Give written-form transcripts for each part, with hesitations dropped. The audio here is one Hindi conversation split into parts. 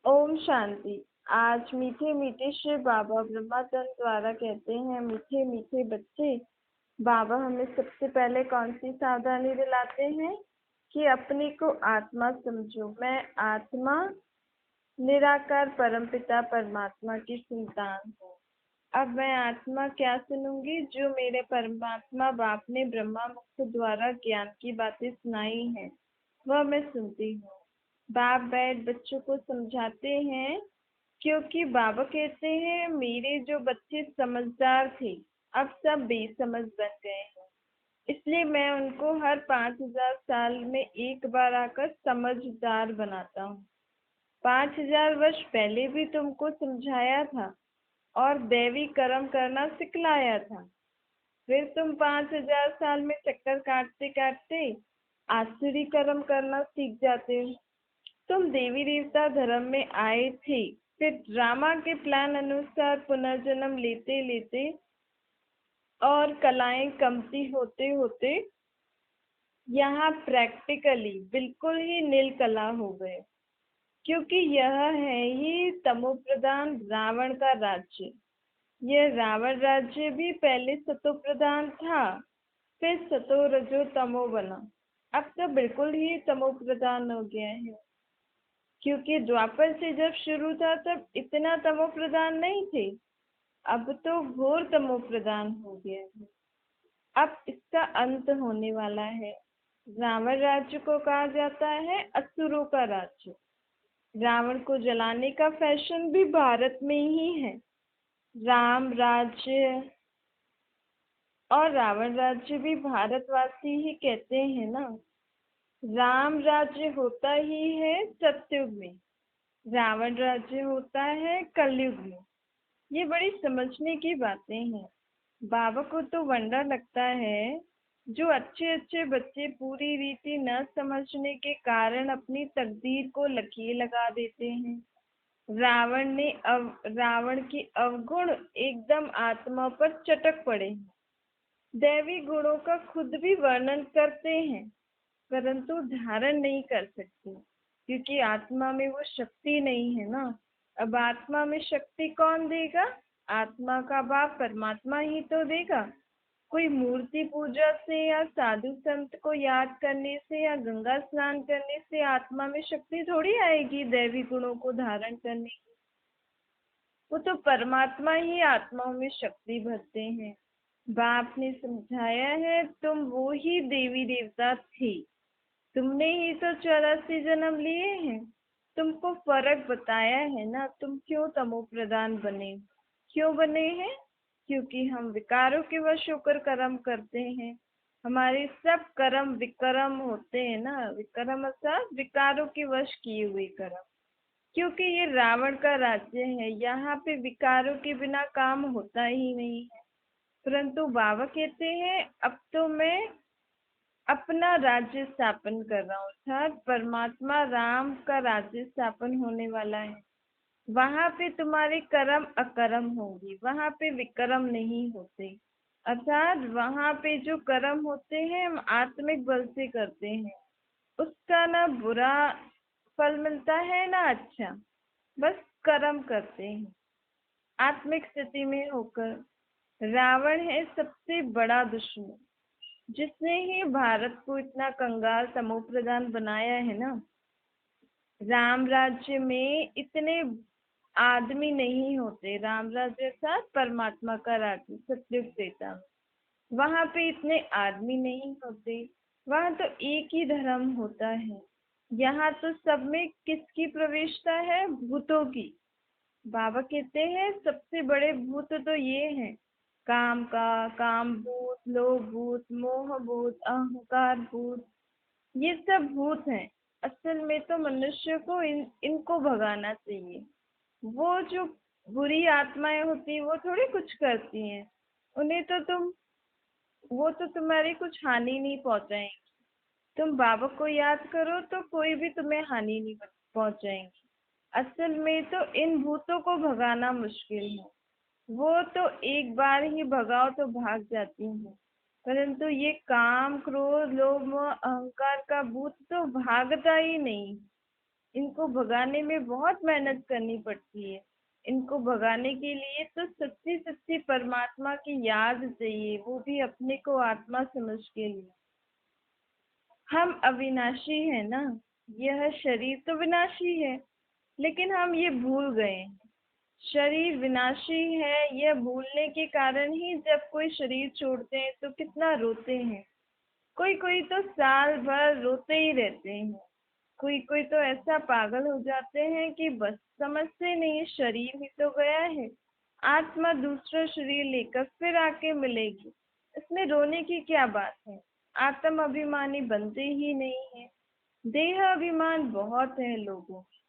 ओम शांति। आज मीठे मीठे श्री बाबा ब्रह्माचंद द्वारा कहते हैं, मीठे मीठे बच्चे, बाबा हमें सबसे पहले कौन सी सावधानी दिलाते हैं कि अपने को आत्मा समझो। मैं आत्मा निराकार परमपिता परमात्मा की संतान हूँ। अब मैं आत्मा क्या सुनूंगी? जो मेरे परमात्मा बाप ने ब्रह्मा मुख द्वारा ज्ञान की बातें सुनाई हैं, वह मैं सुनती हूँ। बाप बैठ बच्चों को समझाते हैं, क्योंकि बाबा कहते हैं मेरे जो बच्चे समझदार थे अब सब बेसमझ बन गए हैं। इसलिए मैं उनको हर 5000 साल में एक बार आकर समझदार बनाता हूँ। 5000 वर्ष पहले भी तुमको समझाया था और दैवी कर्म करना सिखलाया था। फिर तुम 5000 साल में चक्कर काटते काटते आसुरी कर्म करना सीख जाते हो। तुम देवी देवता धर्म में आए थे, फिर ड्रामा के प्लान अनुसार पुनर्जन्म लेते लेते और कलाएं कमती होते होते यहाँ प्रैक्टिकली बिल्कुल ही नील कला हो गए, क्योंकि यह है ही तमो प्रधान रावण का राज्य। यह रावण राज्य भी पहले सतो प्रधान था, फिर सतो रजो तमो बना, अब तो बिल्कुल ही तमो प्रधान हो गया है। क्योंकि द्वापर से जब शुरू था तब इतना तमो प्रधान नहीं थे, अब तो घोर तमो प्रधान हो गया है। अब इसका अंत होने वाला है। रावण राज्य को कहा जाता है असुरों का राज्य। रावण को जलाने का फैशन भी भारत में ही है। राम राज्य और रावण राज्य भी भारतवासी ही कहते हैं ना। राम राज्य होता ही है सतयुग में, रावण राज्य होता है कलयुग में। ये बड़ी समझने की बातें हैं। बाबा को तो वंडर लगता है, जो अच्छे अच्छे बच्चे पूरी रीति न समझने के कारण अपनी तकदीर को लकीर लगा देते हैं। रावण की अवगुण एकदम आत्मा पर चटक पड़े हैं। दैवी गुणों का खुद भी वर्णन करते हैं, परंतु धारण नहीं कर सकते, क्योंकि आत्मा में वो शक्ति नहीं है ना। अब आत्मा में शक्ति कौन देगा? आत्मा का बाप परमात्मा ही तो देगा। कोई मूर्ति पूजा से या साधु संत को याद करने से या गंगा स्नान करने से आत्मा में शक्ति थोड़ी आएगी दैवी गुणों को धारण करने की। वो तो परमात्मा ही आत्माओं में शक्ति भरते हैं। बाप ने समझाया है, तुम वो ही देवी देवता थे, तुमने ही तो 84 जन्म लिए हैं। तुमको फर्क बताया है ना, तुम क्यों तमो प्रधान बने? क्यों बने हैं? क्योंकि हम विकारों के वश होकर कर्म करते हैं। हमारे सब कर्म विकर्म होते हैं ना। विकर्म अर्थात विकारों के वश किए हुए कर्म। क्योंकि ये रावण का राज्य है, यहाँ पे विकारों के बिना काम होता ही नहीं है। परंतु बाबा कहते हैं अब तो मैं अपना राज्य स्थापन कर रहा हूँ, अर्थात परमात्मा राम का राज्य स्थापन होने वाला है। वहां पे तुम्हारे कर्म अकर्म होंगे, वहां पे विकर्म नहीं होते। अर्थात वहां पे जो कर्म होते हैं हम आत्मिक बल से करते हैं, उसका ना बुरा फल मिलता है ना अच्छा। बस कर्म करते हैं आत्मिक स्थिति में होकर। रावण है सबसे बड़ा दुश्मन, जिसने ही भारत को इतना कंगाल तमो प्रधान बनाया है ना। राम राज्य में इतने आदमी नहीं होते। राम राज्य अर्थात परमात्मा का राज्य सतयुग त्रेता में, वहां पे इतने आदमी नहीं होते। वहां तो एक ही धर्म होता है। यहाँ तो सब में किसकी प्रवेशता है? भूतों की। बाबा कहते हैं सबसे बड़े भूत तो ये हैं, काम का काम भूत, लोभ भूत, मोह भूत, अहंकार भूत। ये सब भूत हैं। असल में तो मनुष्य को इनको भगाना चाहिए। वो जो बुरी आत्माएं होती हैं वो थोड़ी कुछ करती हैं। उन्हें तो वो तो तुम्हारी कुछ हानि नहीं पहुंचाएंगी। तुम बाबा को याद करो तो कोई भी तुम्हें हानि नहीं पहुंचाएंगी। असल में तो इन भूतों को भगाना मुश्किल है। वो तो एक बार ही भगाओ तो भाग जाती हैं, परंतु ये काम क्रोध लोभ मोह अहंकार का भूत तो भागता ही नहीं। इनको भगाने में बहुत मेहनत करनी पड़ती है। इनको भगाने के लिए तो सच्ची सच्ची परमात्मा की याद चाहिए, वो भी अपने को आत्मा समझ के लिए। हम अविनाशी है ना, यह शरीर तो विनाशी है, लेकिन हम ये भूल गए हैं। शरीर विनाशी है, यह भूलने के कारण ही जब कोई शरीर छोड़ते हैं तो कितना रोते हैं। कोई कोई तो साल भर रोते ही रहते हैं। कोई कोई तो ऐसा पागल हो जाते हैं कि बस समझते नहीं, शरीर ही तो गया है, आत्मा दूसरा शरीर लेकर फिर आके मिलेगी, इसमें रोने की क्या बात है। आत्म अभिमानी बनते ही नहीं है। देह अभिमान बहुत है लोगों में।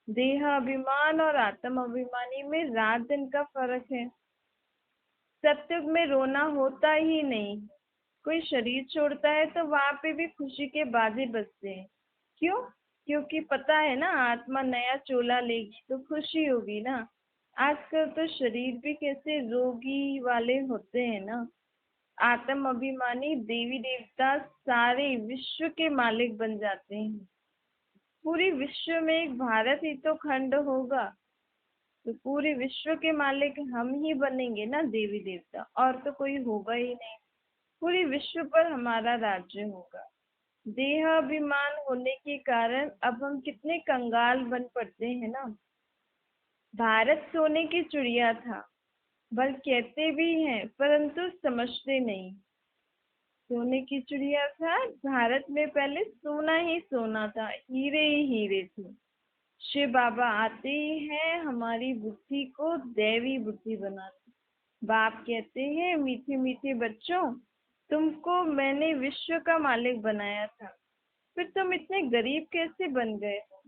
देह अभिमान और आत्म अभिमानी में रात दिन का फर्क है। सत्युग में रोना होता ही नहीं। कोई शरीर छोड़ता है तो वहां पे भी खुशी के बाजे बजते हैं। क्यों? क्योंकि पता है ना, आत्मा नया चोला लेगी तो खुशी होगी ना। आजकल तो शरीर भी कैसे रोगी वाले होते हैं ना। आत्म अभिमानी देवी देवता सारे विश्व के मालिक बन जाते हैं। पूरी विश्व में एक भारत ही तो खंड होगा, तो पूरे विश्व के मालिक हम ही बनेंगे ना देवी देवता, और तो कोई होगा ही नहीं। पूरी विश्व पर हमारा राज्य होगा। देह अभिमान होने के कारण अब हम कितने कंगाल बन पड़ते हैं ना। भारत सोने की चिड़िया था, बल कहते भी हैं परंतु समझते नहीं। सोने की चिड़िया था, भारत में पहले सोना ही सोना था, हीरे ही हीरे थे। शिव बाबा आते ही हैं हमारी बुद्धि को दैवी बुद्धि बनाते। बाप कहते हैं, मीठे मीठे बच्चों, तुमको मैंने विश्व का मालिक बनाया था, फिर तुम इतने गरीब कैसे बन गए हो।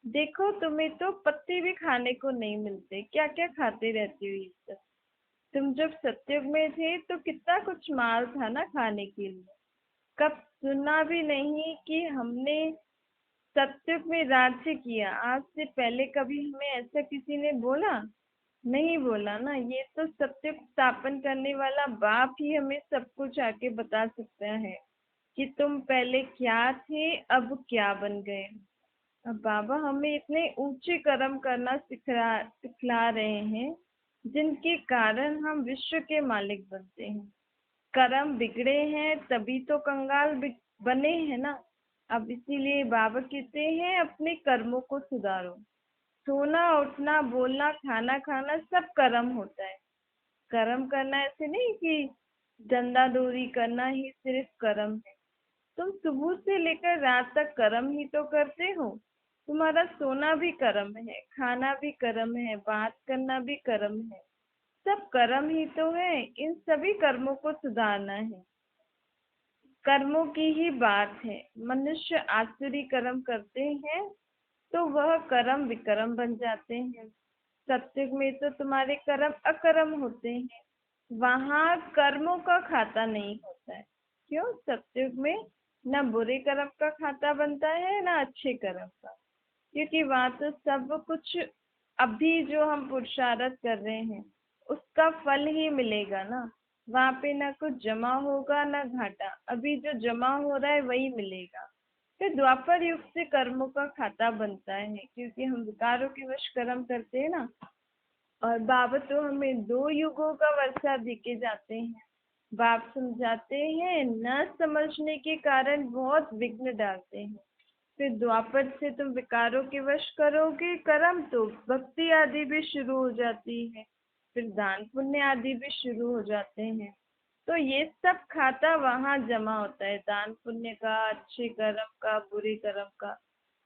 देखो तुम्हें तो पत्ते भी खाने को नहीं मिलते, क्या क्या खाते रहते हो ये सब। तुम जब सत्युग में थे तो कितना कुछ माल था ना खाने के लिए। कब सुना भी नहीं कि हमने सत्युग में राज्य किया। आज से पहले कभी हमें ऐसा किसी ने बोला? नहीं बोला ना। ये तो सत्युग स्थापन करने वाला बाप ही हमें सब कुछ आके बता सकता है कि तुम पहले क्या थे, अब क्या बन गए। अब बाबा हमें इतने ऊंचे कर्म करना सिखला रहे हैं, जिनके कारण हम विश्व के मालिक बनते हैं। कर्म बिगड़े हैं तभी तो कंगाल बने हैं ना। अब इसीलिए बाबा कहते हैं अपने कर्मों को सुधारो। सोना उठना बोलना खाना खाना सब कर्म होता है। कर्म करना ऐसे नहीं कि धंधा दूरी करना ही सिर्फ कर्म है। तुम सुबह से लेकर रात तक कर्म ही तो करते हो। तुम्हारा सोना भी कर्म है, खाना भी कर्म है, बात करना भी कर्म है। सब कर्म ही तो है। इन सभी कर्मों को सुधारना है। कर्मों की ही बात है। मनुष्य आसुरी कर्म करते हैं तो वह कर्म विकर्म बन जाते हैं। सत्युग में तो तुम्हारे कर्म अकर्म होते हैं। वहां कर्मों का खाता नहीं होता है। क्यों? सत्युग में ना बुरे कर्म का खाता बनता है ना अच्छे कर्म का। क्योंकि वहां तो सब कुछ अभी जो हम पुरुषार्थ कर रहे हैं उसका फल ही मिलेगा ना। वहां पे ना कुछ जमा होगा ना घाटा, अभी जो जमा हो रहा है वही मिलेगा। फिर द्वापर युग से कर्मों का खाता बनता है, क्योंकि हम विकारों के वश कर्म करते हैं ना। और बाबा तो हमें 2 युगों का वर्षा देके जाते हैं। बाप समझाते हैं, न समझने के कारण बहुत विघ्न डालते हैं। फिर द्वापर से तुम विकारों के वश करोगे कर्म तो भक्ति आदि भी शुरू हो जाती है। फिर दान पुण्य आदि भी शुरू हो जाते हैं। तो ये सब खाता वहां जमा होता है, दान पुण्य का, अच्छे कर्म का, बुरे कर्म का।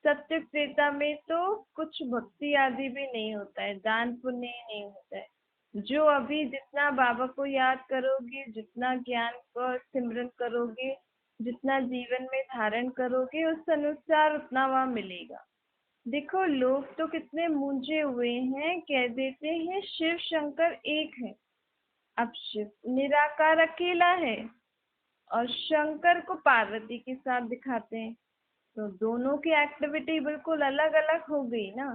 सत्य त्रेता में तो कुछ भक्ति आदि भी नहीं होता है, दान पुण्य ही नहीं होता है। जो अभी जितना बाबा को याद करोगे, जितना ज्ञान का सिमरन करोगे, जितना जीवन में धारण करोगे, उस अनुसार उतना वहां मिलेगा। देखो लोग तो कितने मूंझे हुए हैं, कह देते हैं शिव शंकर एक है। अब शिव निराकार अकेला है और शंकर को पार्वती के साथ दिखाते हैं, तो दोनों की एक्टिविटी बिल्कुल अलग अलग हो गई ना।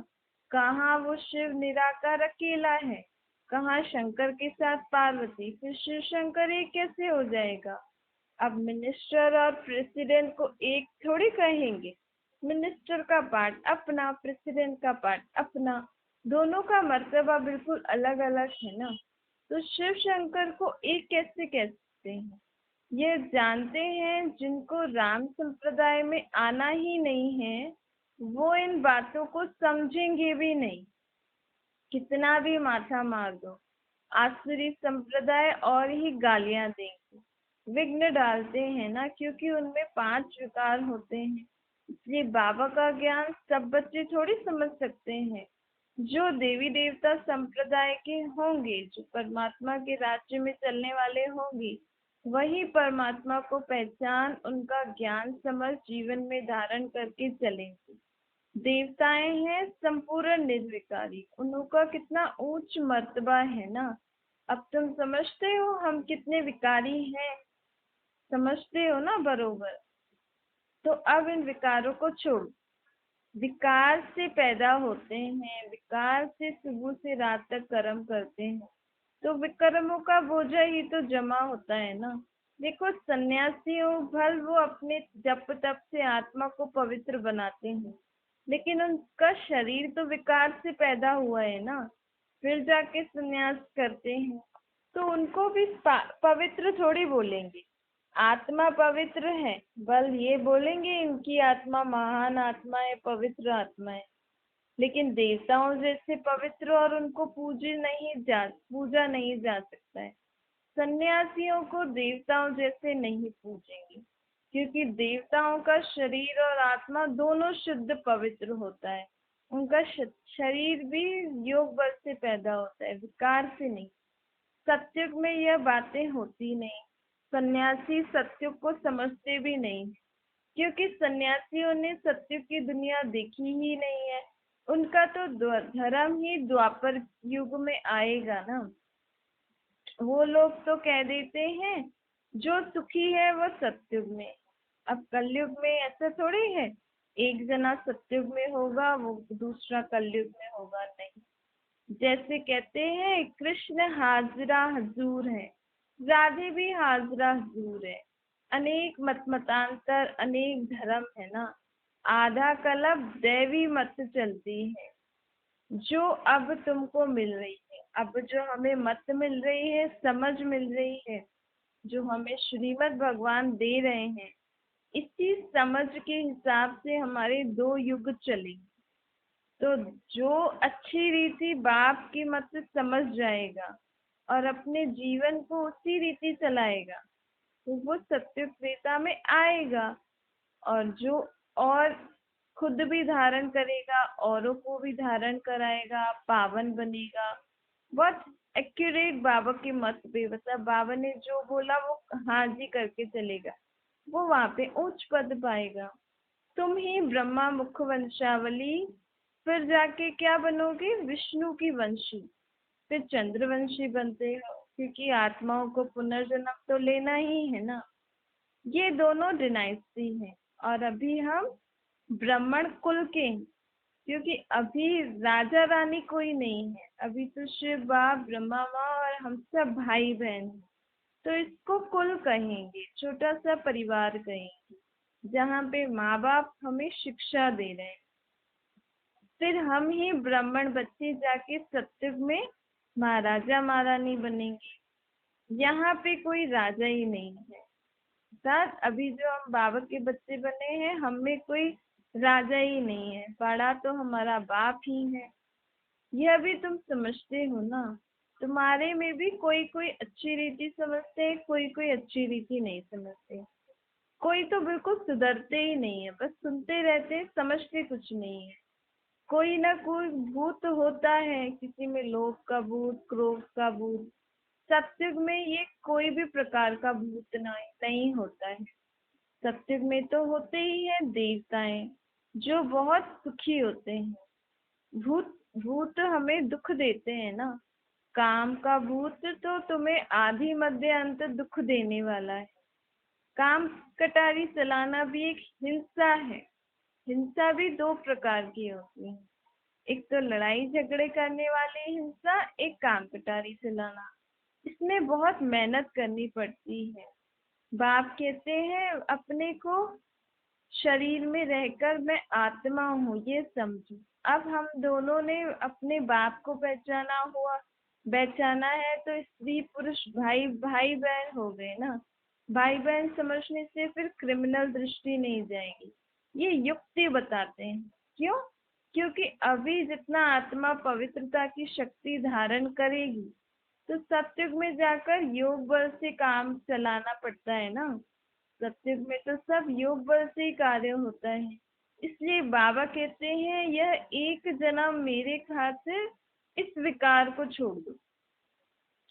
कहाँ वो शिव निराकार अकेला है, कहाँ शंकर के साथ पार्वती, फिर शिव शंकर एक कैसे हो जाएगा। अब मिनिस्टर और प्रेसिडेंट को एक थोड़ी कहेंगे। मिनिस्टर का पार्ट अपना, प्रेसिडेंट का पार्ट अपना, दोनों का मर्तबा बिल्कुल अलग अलग है ना। तो शिव शंकर को एक कैसे कह सकते हैं? ये जानते हैं जिनको राम संप्रदाय में आना ही नहीं है, वो इन बातों को समझेंगे भी नहीं, कितना भी माथा मार दो। आसुरी संप्रदाय और ही गालियां देंगे, विघ्न डालते हैं ना, क्योंकि उनमें 5 विकार होते हैं। इसलिए बाबा का ज्ञान सब बच्चे थोड़ी समझ सकते हैं। जो देवी देवता संप्रदाय के होंगे, जो परमात्मा के राज्य में चलने वाले होंगे, वही परमात्मा को पहचान, उनका ज्ञान समझ जीवन में धारण करके चलेंगे। देवताएं हैं संपूर्ण निर्विकारी, उनका कितना उच्च मर्तबा है ना। अब तुम समझते हो हम कितने विकारी हैं, समझते हो ना बरोबर। तो अब इन विकारों को छोड़ो। विकार से पैदा होते हैं, विकार से सुबह से रात तक कर्म करते हैं, तो विकर्मों का बोझा ही तो जमा होता है ना। देखो सन्यासियों भल वो अपने जप तप से आत्मा को पवित्र बनाते हैं, लेकिन उनका शरीर तो विकार से पैदा हुआ है ना, फिर जाके सन्यास करते हैं। तो उनको भी पवित्र थोड़ी बोलेंगे। आत्मा पवित्र है, बल ये बोलेंगे इनकी आत्मा महान आत्मा है, पवित्र आत्मा है। लेकिन देवताओं जैसे पवित्र और उनको पूजा नहीं जा सकता है। सन्यासियों को देवताओं जैसे नहीं पूजेंगे, क्योंकि देवताओं का शरीर और आत्मा दोनों शुद्ध पवित्र होता है। उनका शरीर भी योग बल से पैदा होता है, विकार से नहीं। सत्युग में यह बातें होती नहीं। सन्यासी सत्युग को समझते भी नहीं, क्योंकि सन्यासियों ने सत्युग की दुनिया देखी ही नहीं है। उनका तो धर्म ही द्वापर युग में आएगा ना। वो लोग तो कह देते हैं जो सुखी है वो सत्युग में। अब कलयुग में ऐसा थोड़ी है, एक जना सत्युग में होगा वो दूसरा कलयुग में होगा, नहीं। जैसे कहते हैं कृष्ण हाजरा हजूर है, राधे भी हाजरा हजूर है। अनेक मतांतर, अनेक धर्म है ना। आधा कल्प दैवी मत चलती है, जो अब तुमको मिल रही है। अब जो हमें मत मिल रही है, समझ मिल रही है, जो हमें श्रीमद् भगवान दे रहे हैं, इसी समझ के हिसाब से हमारे 2 युग चलेंगे। तो जो अच्छी रीति बाप की मत समझ जाएगा और अपने जीवन को उसी रीति चलाएगा, तो वो सत्युग त्रेता में आएगा। और जो और खुद भी धारण करेगा, औरों को भी धारण कराएगा, पावन बनेगा। बहुत एक्यूरेट बाबा के मत पे, मतलब बाबा ने जो बोला वो हाँ जी करके चलेगा, वो वहां पे उच्च पद पाएगा। तुम ही ब्रह्मा मुख वंशावली, फिर जाके क्या बनोगे? विष्णु की वंशी, फिर चंद्रवंशी बनते हो, क्योंकि आत्माओं को पुनर्जन्म तो लेना ही है ना। ये दोनों डिनाइस्टी हैं, और अभी हम ब्राह्मण कुल के हैं, क्योंकि अभी राजा रानी कोई नहीं है। अभी तो शिव बाप, ब्रह्मा माँ और हम सब भाई बहन हैं। तो इसको कुल कहेंगे, छोटा सा परिवार कहेंगे, जहाँ पे माँ बाप हमें शिक्षा दे रहे हैं। फिर हम ही ब्राह्मण बच्चे जाके सत्युग में महाराजा महारानी बनेंगे। यहाँ पे कोई राजा ही नहीं है। साथ अभी जो हम बाबा के बच्चे बने हैं, हम में कोई राजा ही नहीं है, बड़ा तो हमारा बाप ही है। यह भी तुम समझते हो ना। तुम्हारे में भी कोई कोई अच्छी रीति समझते हैं, कोई कोई अच्छी रीति नहीं समझते। कोई तो बिल्कुल सुधरते ही नहीं है, बस सुनते रहते हैं, समझते कुछ नहीं है। कोई ना कोई भूत होता है, किसी में लोभ का भूत, क्रोध का भूत। सत्युग में ये कोई भी प्रकार का भूत नहीं होता है। सत्युग में तो होते ही है देवताएं, जो बहुत सुखी होते हैं। भूत भूत हमें दुख देते हैं ना। काम का भूत तो तुम्हें आदि मध्य अंत दुख देने वाला है। काम कटारी चलाना भी एक हिंसा है। हिंसा भी 2 प्रकार की होती है, एक तो लड़ाई झगड़े करने वाली हिंसा, एक काम कटारी चलाना। इसमें बहुत मेहनत करनी पड़ती है। बाप कहते हैं अपने को शरीर में रहकर मैं आत्मा हूँ, ये समझो। अब हम दोनों ने अपने बाप को पहचाना है, तो स्त्री पुरुष भाई भाई बहन हो गए ना। भाई बहन समझने से फिर क्रिमिनल दृष्टि नहीं जाएगी। ये युक्ति बताते हैं। क्यों? क्योंकि अभी जितना आत्मा पवित्रता की शक्ति धारण करेगी, तो सत्युग में जाकर योग बल से काम चलाना पड़ता है ना। सत्युग में तो सब योग बल से ही कार्य होता है। इसलिए बाबा कहते हैं, यह एक जन्म मेरे खातिर इस विकार को छोड़ दो,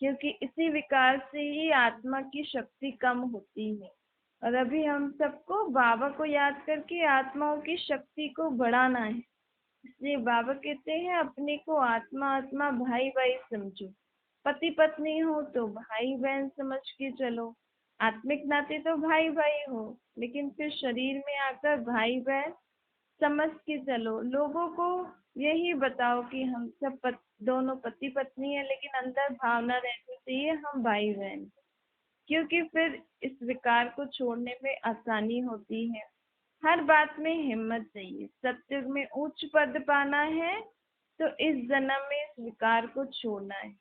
क्योंकि इसी विकार से ही आत्मा की शक्ति कम होती है। और अभी हम सबको बाबा को याद करके आत्माओं की शक्ति को बढ़ाना है। इसलिए बाबा कहते हैं, अपने को आत्मा आत्मा भाई भाई समझो। पति पत्नी हो तो भाई बहन समझ के चलो। आत्मिक नाते तो भाई भाई हो, लेकिन फिर शरीर में आकर भाई बहन समझ के चलो। लोगों को यही बताओ कि हम सब दोनों पति पत्नी है, लेकिन अंदर भावना रहनी चाहिए हम भाई बहन। क्योंकि फिर इस विकार को छोड़ने में आसानी होती है। हर बात में हिम्मत चाहिए। सत्युग में उच्च पद पाना है, तो इस जन्म में इस विकार को छोड़ना है।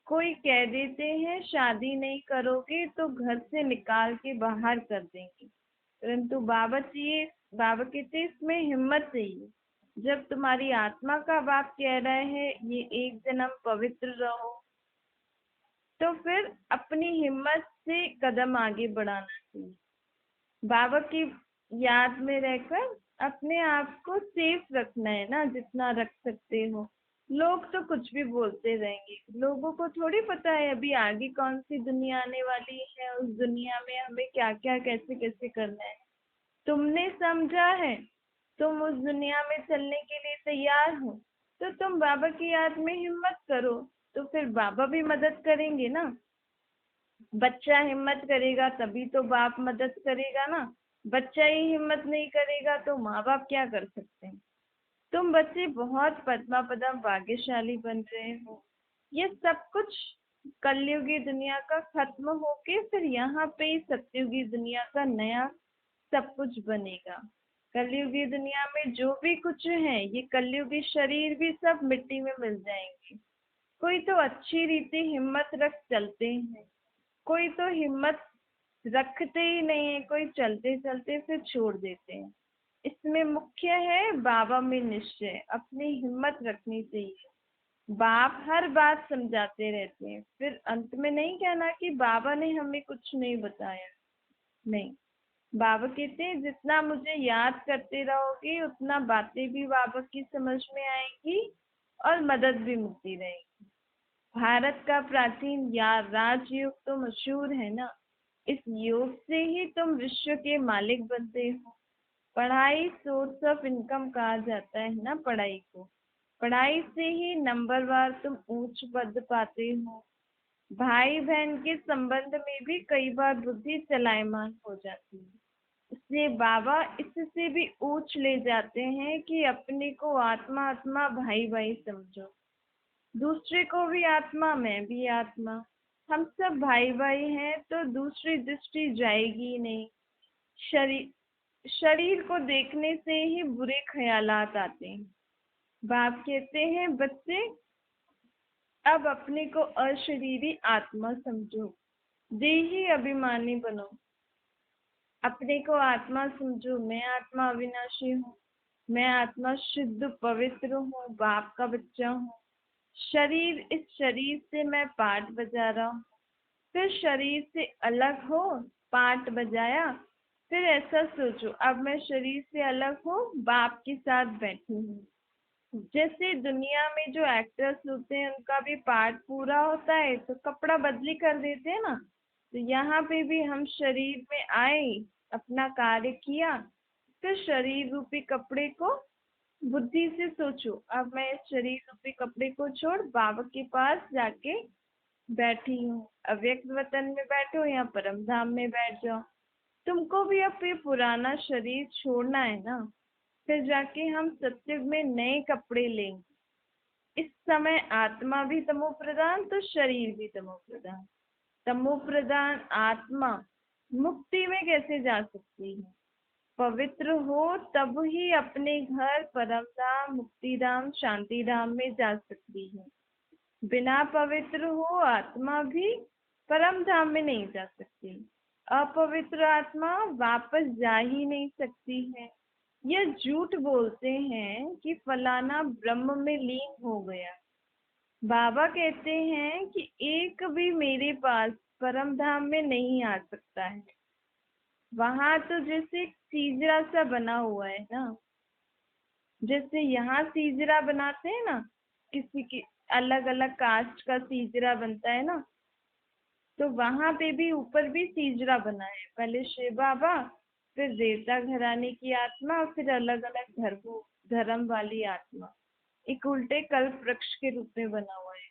कोई कह देते हैं शादी नहीं करोगे तो घर से निकाल के बाहर कर देंगे, परंतु बाबा कहते हैं, इसमें हिम्मत चाहिए। जब तुम्हारी आत्मा का बाप कह रहा है ये एक जन्म पवित्र रहो, तो फिर अपनी हिम्मत से कदम आगे बढ़ाना चाहिए। बाबा की याद में रहकर अपने आप को सेफ रखना है ना, जितना रख सकते हो। लोग तो कुछ भी बोलते रहेंगे। लोगों को थोड़ी पता है अभी आगे कौन सी दुनिया आने वाली है, उस दुनिया में हमें क्या क्या कैसे कैसे करना है। तुमने समझा है, तुम उस दुनिया में चलने के लिए तैयार हो, तो तुम बाबा की याद में हिम्मत करो, तो फिर बाबा भी मदद करेंगे ना। बच्चा हिम्मत करेगा तभी तो बाप मदद करेगा ना। बच्चा ही हिम्मत नहीं करेगा तो माँ बाप क्या कर सकते हैं। तुम बच्चे बहुत पद्मा पदम भाग्यशाली बन रहे हो। ये सब कुछ कलयुगी दुनिया का खत्म होके फिर यहाँ पे सत्युगी दुनिया का नया सब कुछ बनेगा। कलयुगी दुनिया में जो भी कुछ है, ये कलयुगी शरीर भी सब मिट्टी में मिल जाएंगे। कोई तो अच्छी रीति हिम्मत रख चलते हैं, कोई तो हिम्मत रखते ही नहीं है, कोई चलते चलते फिर छोड़ देते हैं। इसमें मुख्य है बाबा में निश्चय, अपनी हिम्मत रखनी चाहिए। बाप हर बात समझाते रहते हैं, फिर अंत में नहीं कहना कि बाबा ने हमें कुछ नहीं बताया। नहीं, बाबा कहते हैं जितना मुझे याद करते रहोगे उतना बातें भी बाबा की समझ में आएगी और मदद भी मिलती रहेगी। भारत का प्राचीन या राजयोग तो मशहूर है ना। इस योग से ही तुम विश्व के मालिक बनते हो। पढ़ाई सोर्स ऑफ इनकम कहा जाता है ना पढ़ाई को। पढ़ाई से ही नंबरवार तुम ऊंच पद पाते हो। भाई बहन के संबंध में भी कई बार बुद्धि चलायमान हो जाती है। इसलिए बाबा इससे भी ऊंच ले जाते हैं कि अपने को आत्मा आत्मा भाई भाई समझो। दूसरे को भी आत्मा, मैं भी आत्मा, हम सब भाई भाई हैं, तो दूसरी दृष्टि जाएगी नहीं। शरीर को देखने से ही बुरे ख्यालात आते हैं। बाप कहते हैं, बच्चे अब अपने को अशरीरी आत्मा समझो, देही अभिमानी बनो। अपने को आत्मा समझो, मैं आत्मा अविनाशी हूँ, मैं आत्मा शुद्ध पवित्र हूँ, बाप का बच्चा हूँ। इस शरीर से मैं पाठ बजा रहा हूँ। फिर शरीर से अलग हो, पाठ बजाया, फिर ऐसा सोचो अब मैं शरीर से अलग हूँ, बाप के साथ बैठी हूँ। जैसे दुनिया में जो एक्टर्स होते हैं उनका भी पार्ट पूरा होता है तो कपड़ा बदली कर देते हैं ना, तो यहाँ पे भी हम शरीर में आए, अपना कार्य किया, फिर शरीर रूपी कपड़े को बुद्धि से सोचो अब मैं इस शरीर रूपी कपड़े को छोड़ बाबा के पास जाके बैठी हूँ। अव्यक्त वतन में बैठो या परम धाम में बैठ जाओ, तुमको भी अब ये पुराना शरीर छोड़ना है ना। फिर जाके हम सत्युग में नए कपड़े लेंगे। इस समय आत्मा भी तमो प्रधान तो शरीर भी तमो प्रधान। तमो प्रधान आत्मा मुक्ति में कैसे जा सकती है? पवित्र हो तब ही अपने घर परम धाम, मुक्ति धाम, शांति धाम में जा सकती है। बिना पवित्र हो आत्मा भी परम धाम में नहीं जा सकती। अपवित्र आत्मा वापस जा ही नहीं सकती है। यह झूठ बोलते हैं कि फलाना ब्रह्म में लीन हो गया। बाबा कहते हैं कि एक भी मेरे पास परम धाम में नहीं आ सकता है। वहां तो जैसे सीजरा सा बना हुआ है ना, जैसे यहाँ सीजरा बनाते हैं ना, किसी की अलग अलग कास्ट का सीजरा बनता है ना, तो वहां पे भी ऊपर भी सीजरा बना है। पहले शिव बाबा, फिर देवता घराने की आत्मा, फिर अलग अलग धर्म वाली आत्मा, एक उल्टे कल्प वृक्ष के रूप में बना हुआ है।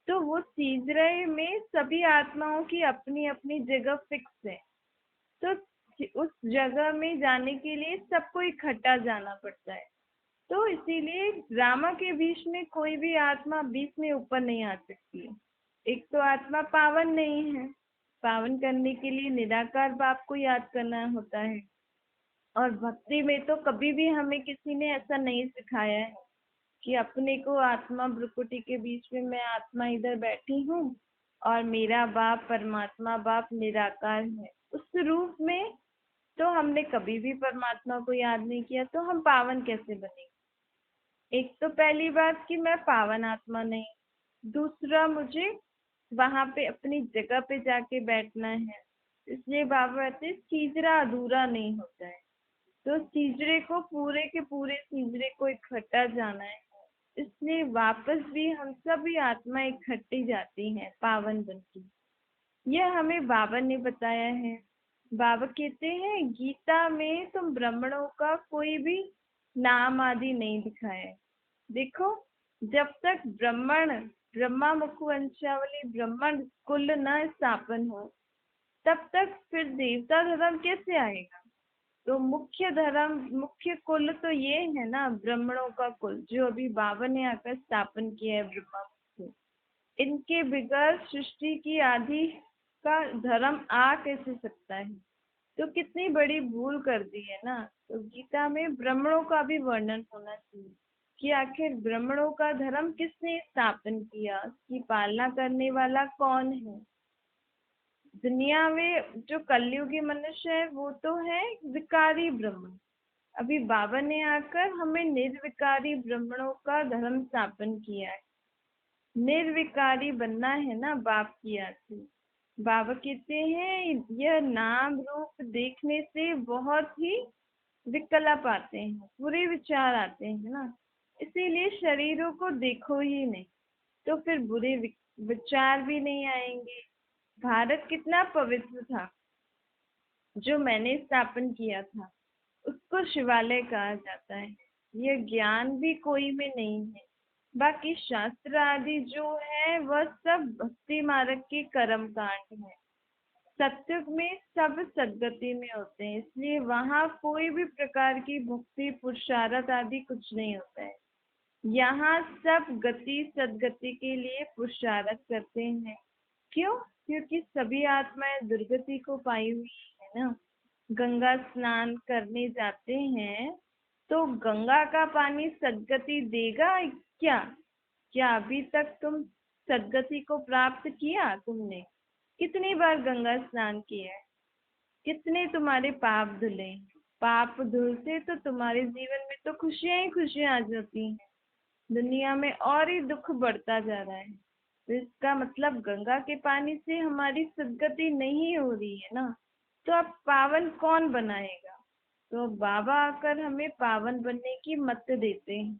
तो वो सीजरे में सभी आत्माओं की अपनी अपनी जगह फिक्स है। तो उस जगह में जाने के लिए सबको इकट्ठा जाना पड़ता है। तो इसीलिए ड्रामा के बीच में कोई भी आत्मा बीच में ऊपर नहीं आ सकती है। एक तो आत्मा पावन नहीं है, पावन करने के लिए निराकार बाप को याद करना होता है। और भक्ति में तो कभी भी हमें किसी ने ऐसा नहीं सिखाया है कि अपने को आत्मा भ्रुकुटी के बीच में, मैं आत्मा इधर बैठी हूँ और मेरा बाप परमात्मा बाप निराकार है, उस रूप में तो हमने कभी भी परमात्मा को याद नहीं किया, तो हम पावन कैसे बनेंगे? एक तो पहली बात कि मैं पावन आत्मा नहीं, दूसरा मुझे वहां पे अपनी जगह पे जाके बैठना है। इसलिए बाबा कहते हैं सीजरा अधूरा नहीं होता है। तो सीजरे को, पूरे के पूरे सीजरे को इकट्ठा जाना है। इसलिए वापस भी हम सभी आत्मा इकट्ठी जाती हैं पावन बनती। यह हमें बाबा ने बताया है। बाबा कहते हैं गीता में तुम ब्राह्मणों का कोई भी नाम आदि नहीं दिखाया है। देखो, जब तक ब्राह्मण, ब्रह्मा मुख वंशावली ब्राह्मण कुल न स्थापन हो, तब तक फिर देवता धर्म कैसे आएगा? तो मुख्य धर्म, मुख्य कुल तो ये है ना, ब्राह्मणों का कुल, जो अभी बाबा ने आकर स्थापन किया है ब्रह्मा मुख। इनके बगैर सृष्टि की आदि का धर्म आ कैसे सकता है? तो कितनी बड़ी भूल कर दी है ना। तो गीता में ब्राह्मणों का भी वर्णन होना चाहिए कि आखिर ब्राह्मणों का धर्म किसने स्थापन किया, उसकी पालना करने वाला कौन है। दुनिया में जो कलयुगी मनुष्य है वो तो है विकारी ब्राह्मण। अभी बाबा ने आकर हमें निर्विकारी ब्राह्मणों का धर्म स्थापन किया है। निर्विकारी बनना है ना बाप की याद से। बाबा कहते हैं यह नाम रूप देखने से बहुत ही विकल्प आते हैं, बुरे विचार आते हैं ना, इसीलिए शरीरों को देखो ही नहीं, तो फिर बुरे विचार भी नहीं आएंगे। भारत कितना पवित्र था जो मैंने स्थापन किया था, उसको शिवालय कहा जाता है। यह ज्ञान भी कोई में नहीं है। बाकी शास्त्र आदि जो है वह सब भक्ति मार्ग के कर्म कांड है। सत्युग में सब सदगति में होते हैं, इसलिए वहां कोई भी प्रकार की भक्ति पुरुषार्थ आदि कुछ नहीं होता है। यहाँ सब गति सदगति के लिए पुरुषार्थ करते हैं। क्यों? क्योंकि सभी आत्माएं दुर्गति को पाई हुई है ना। गंगा स्नान करने जाते हैं तो गंगा का पानी सदगति देगा क्या? क्या अभी तक तुम सदगति को प्राप्त किया? तुमने कितनी बार गंगा स्नान किया है? कितने तुम्हारे पाप धुले? पाप धुलते तो तुम्हारे जीवन में तो खुशियां ही खुशियां आ जाती हैं। दुनिया में और ही दुख बढ़ता जा रहा है। तो इसका मतलब गंगा के पानी से हमारी सदगति नहीं हो रही है ना। तो अब पावन कौन बनाएगा? तो बाबा आकर हमें पावन बनने की मत देते हैं,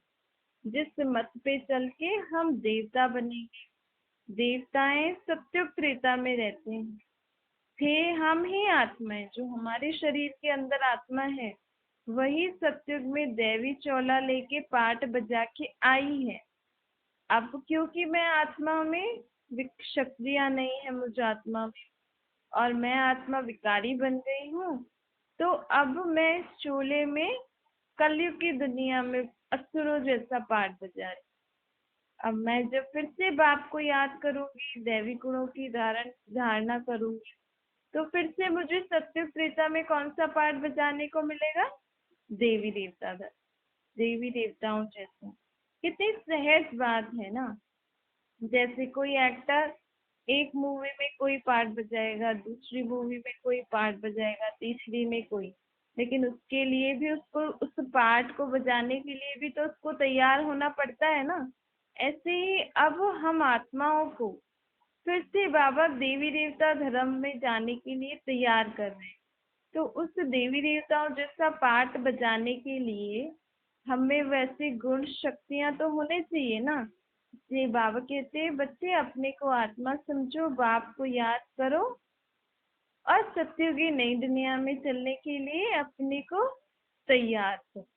जिस मत पे चल के हम देवता बनेंगे। देवताएं सत्युग त्रेता में रहते हैं। थे हम ही आत्माएं, जो हमारे शरीर के अंदर आत्मा है वही सत्युग में दैवी चौला लेके पाठ बजा के आई है। अब क्योंकि मैं आत्मा में शक्तियां नहीं है मुझ आत्मा में, और मैं आत्मा विकारी बन गई हूँ, तो अब मैं इस चोले में कलयुग की दुनिया में असुरों जैसा पाठ बजा रही। अब मैं जब फिर से बाप को याद करूंगी, दैवी गुणों की धारणा करूंगी, तो फिर से मुझे सत्युग त्रेता में कौन सा पार्ट बजाने को मिलेगा? देवी देवता देवी देवताओं जैसे। कितनी सहज बात है ना। जैसे कोई एक्टर एक मूवी में कोई पार्ट बजाएगा, दूसरी मूवी में कोई पार्ट बजाएगा, तीसरी में कोई, लेकिन उसके लिए भी उसको उस पार्ट को बजाने के लिए भी तो उसको तैयार होना पड़ता है ना। ऐसे ही अब हम आत्माओं को फिर से बाबा देवी देवता धर्म में जाने के लिए तैयार कर रहे हैं। तो उस देवी देवताओं जैसा पार्ट बजाने के लिए हमें वैसे गुण शक्तियां तो होने चाहिए ना। ये बाबा कहते हैं बच्चे अपने को आत्मा समझो, बाप को याद करो और सत्युगी नई दुनिया में चलने के लिए अपने को तैयार करो।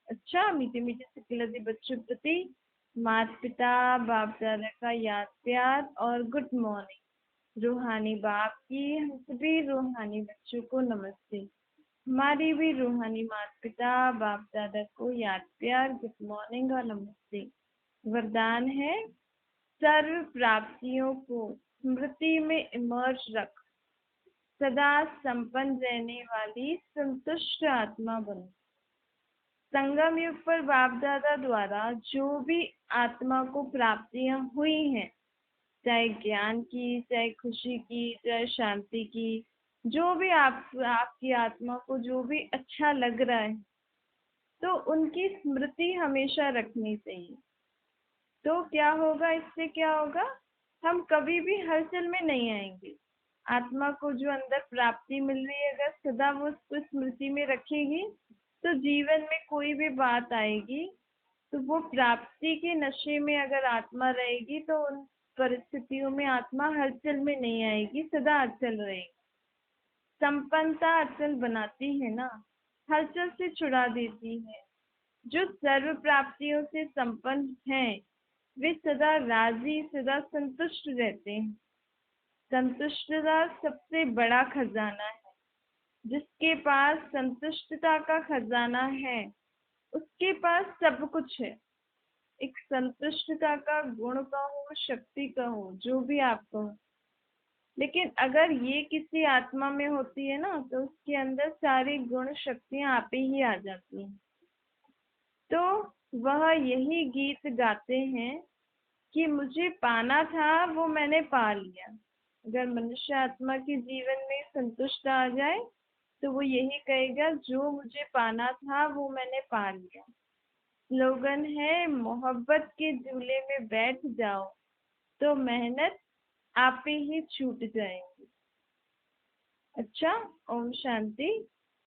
अच्छा, मीठे मीठे सिकलती बच्चों प्रति माता पिता बाप दादा का याद प्यार और गुड मॉर्निंग। रूहानी बाप की हम सभी रूहानी बच्चों को नमस्ते। हमारी भी रूहानी माता पिता बाप दादा को याद प्यार गुड मॉर्निंग और नमस्ते। वरदान है सर्व प्राप्तियों को स्मृति में इमर्ज रख, सदा संपन्न रहने वाली संतुष्ट आत्मा बनो। संगम युग पर बाप दादा द्वारा जो भी आत्मा को प्राप्तियां हुई हैं, चाहे ज्ञान की, चाहे खुशी की, चाहे शांति की, जो भी आपकी आत्मा को जो भी अच्छा लग रहा है, तो उनकी स्मृति हमेशा रखनी चाहिए। तो क्या होगा, इससे क्या होगा, हम कभी भी हलचल में नहीं आएंगे। आत्मा को जो अंदर प्राप्ति मिल रही है, अगर सदा वो उसको स्मृति में रखेगी, तो जीवन में कोई भी बात आएगी तो वो प्राप्ति के नशे में अगर आत्मा रहेगी तो उन परिस्थितियों में आत्मा हलचल में नहीं आएगी, सदा अचल रहेगी। संपन्नता अचल बनाती है ना, हलचल से छुड़ा देती है। जो सर्व प्राप्तियों से संपन्न हैं, वे सदा राजी, सदा संतुष्ट रहते हैं। संतुष्टता सबसे बड़ा खजाना है। जिसके पास संतुष्टता का खजाना है, उसके पास सब कुछ है। एक संतुष्टता का गुण कहो, शक्ति कहो, जो भी आप कहो, लेकिन अगर ये किसी आत्मा में होती है ना, तो उसके अंदर सारी गुण शक्तियां आप ही आ जाती हैं। तो वह यही गीत गाते हैं कि मुझे पाना था वो मैंने पा लिया। अगर मनुष्य आत्मा के जीवन में संतुष्ट आ जाए तो वो यही कहेगा, जो मुझे पाना था वो मैंने पा लिया। स्लोगन है, मोहब्बत के झूले में बैठ जाओ तो मेहनत आप ही छूट जाएंगी। अच्छा, ओम शांति।